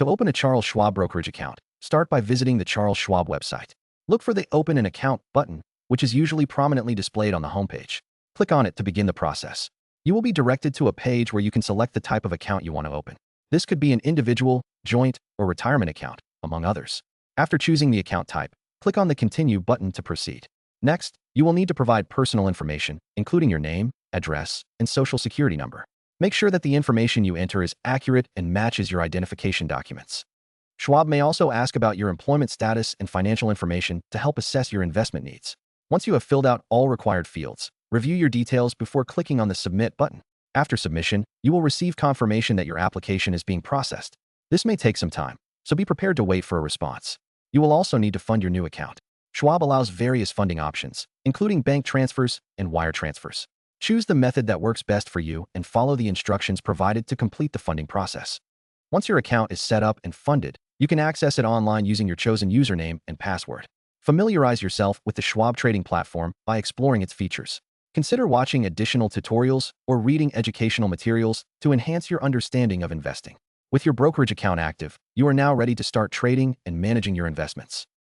To open a Charles Schwab Brokerage account, start by visiting the Charles Schwab website. Look for the Open an Account button, which is usually prominently displayed on the homepage. Click on it to begin the process. You will be directed to a page where you can select the type of account you want to open. This could be an individual, joint, or retirement account, among others. After choosing the account type, click on the Continue button to proceed. Next, you will need to provide personal information, including your name, address, and social security number. Make sure that the information you enter is accurate and matches your identification documents. Schwab may also ask about your employment status and financial information to help assess your investment needs. Once you have filled out all required fields, review your details before clicking on the Submit button. After submission, you will receive confirmation that your application is being processed. This may take some time, so be prepared to wait for a response. You will also need to fund your new account. Schwab allows various funding options, including bank transfers and wire transfers. Choose the method that works best for you and follow the instructions provided to complete the funding process. Once your account is set up and funded, you can access it online using your chosen username and password. Familiarize yourself with the Schwab trading platform by exploring its features. Consider watching additional tutorials or reading educational materials to enhance your understanding of investing. With your brokerage account active, you are now ready to start trading and managing your investments.